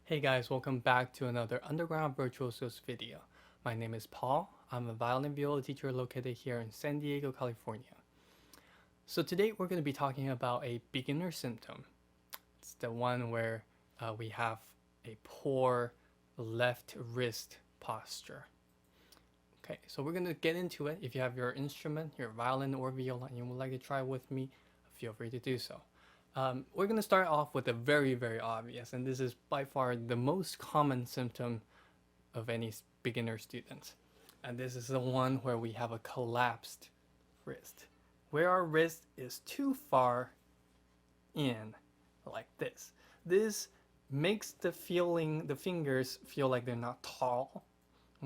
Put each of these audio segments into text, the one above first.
Hey guys, welcome back to another Underground Virtuosos video. My name is Paul. I'm a violin viola teacher located here in San Diego, California. So today we're going to be talking about a beginner symptom. It's the one where we have a poor left wrist posture. Okay, so we're going to get into it. If you have your instrument, your violin or viola, and you would like to try with me, feel free to do so. We're going to start off with a very obvious, and this is by far the most common symptom of any beginner student. And this is the one where we have a collapsed wrist, where our wrist is too far in, like this. This makes the fingers feel like they're not tall.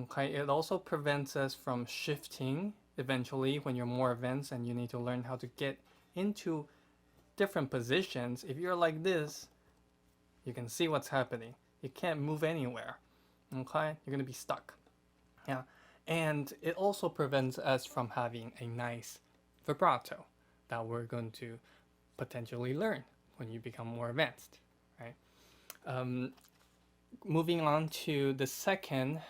Okay, it also prevents us from shifting eventually when you're more advanced and you need to learn how to get into different positions. If you're like this, you can see what's happening. You can't move anywhere. Okay, you're gonna be stuck. Yeah, and it also prevents us from having a nice vibrato that we're going to potentially learn when you become more advanced, right? Um, Moving on to the second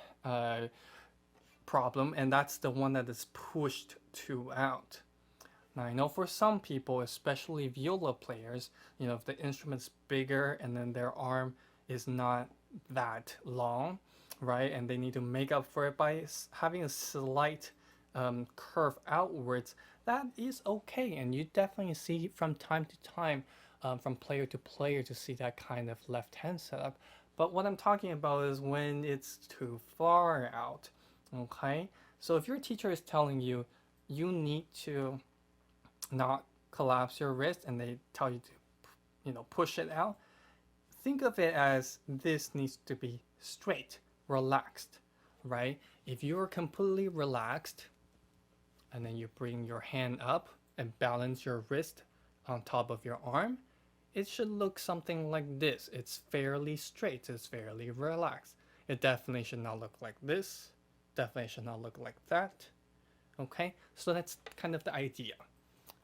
problem, and that's the one that is pushed too out. Now, I know for some people, especially viola players, if the instrument's bigger and then their arm is not that long, right, and they need to make up for it by having a slight curve outwards, that is okay. And you definitely see from time to time, from player to player, to see that kind of left hand setup. But what I'm talking about is when it's too far out, okay? So if your teacher is telling you, you need to not collapse your wrist and they tell you to push it out, think of it as this needs to be straight, relaxed, right? If you're completely relaxed and then you bring your hand up and balance your wrist on top of your arm, it should look something like this. It's fairly straight, it's fairly relaxed. It definitely should not look like this, definitely should not look like that. Okay, so that's kind of the idea.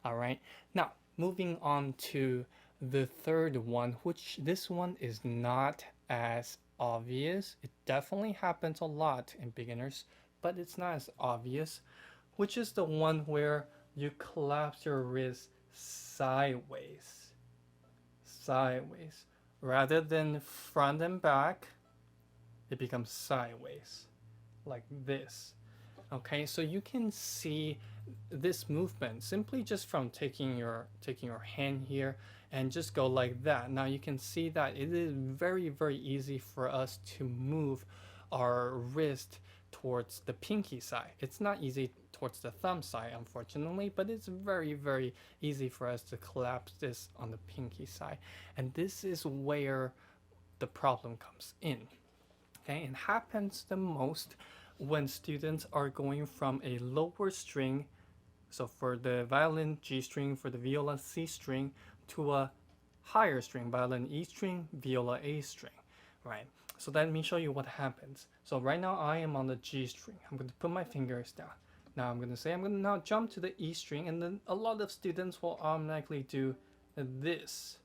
All right, now moving on to the third one, which this one is not as obvious. It definitely happens a lot in beginners, but it's not as obvious, which is the one where you collapse your wrist sideways. Sideways. Rather than front and back, it becomes sideways, like this. Okay, so you can see this movement simply just from taking your hand here and just go like that. Now you can see that it is very easy for us to move our wrist towards the pinky side. It's not easy towards the thumb side, unfortunately, but it's very easy for us to collapse this on the pinky side. And this is where the problem comes in. Okay, it happens the most when students are going from a lower string, so for the violin G string, for the viola C string, to a higher string, violin E string, viola A string, right? So let me show you what happens. So right now I am on the G string. I'm going to put my fingers down. Now I'm going to say I'm going to now jump to the E string, and then a lot of students will automatically do this.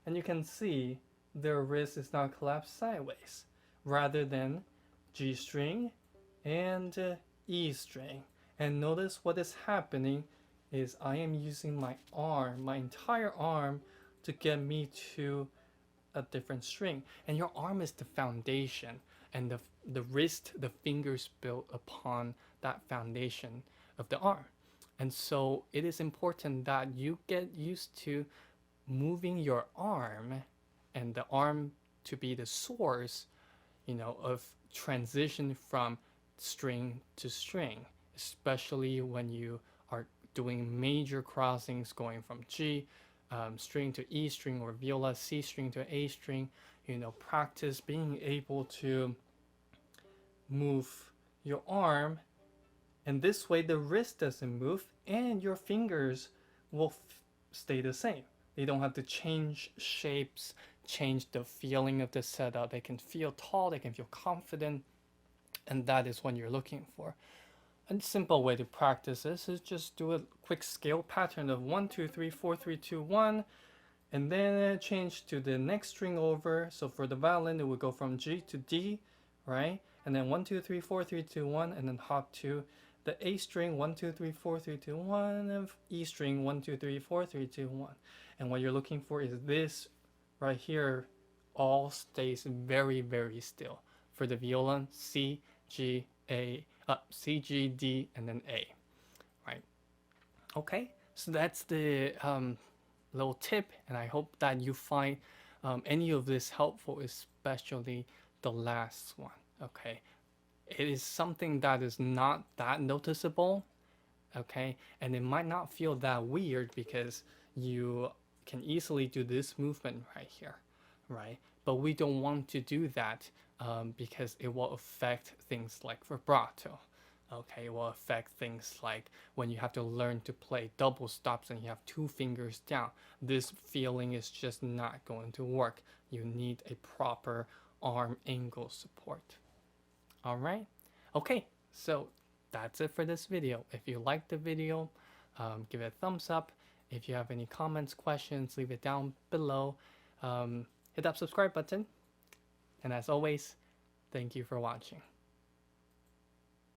And you can see their wrist is now collapsed sideways rather than G string and E string. And notice what is happening is I am using my arm, my entire arm, to get me to a different string. And your arm is the foundation, and the wrist, the fingers built upon that foundation of the arm. And so it is important that you get used to moving your arm, and the arm to be the source, of transition from string to string, especially when you are doing major crossings going from G string to E string, or viola C string to A string. Practice being able to move your arm, and this way the wrist doesn't move and your fingers will stay the same. They don't have to change shapes, change the feeling of the setup. They can feel tall, they can feel confident, and that is what you're looking for. A simple way to practice this is just do a quick scale pattern of 1 2 3 4 3 2 1. And then change to the next string over. So for the violin, it would go from G to D, right? And then 1, 2, 3, 4, 3, 2, 1, and then hop to the A string, 1, 2, 3, 4, 3, 2, 1, and E string, 1, 2, 3, 4, 3, 2, 1. And what you're looking for is this right here, all stays very, very still. For the violin, C, G, C, G, D, and then A, right? Okay, so that's the little tip, and I hope that you find any of this helpful, especially the last one. Okay, it is something that is not that noticeable, okay, and it might not feel that weird because you can easily do this movement right here, right? But we don't want to do that because it will affect things like vibrato. Okay, it will affect things like when you have to learn to play double stops and you have two fingers down. This feeling is just not going to work. You need a proper arm angle support. All right, okay, so that's it for this video. If you liked the video, give it a thumbs up. If you have any comments, questions, leave it down below. Hit that subscribe button. And as always, thank you for watching.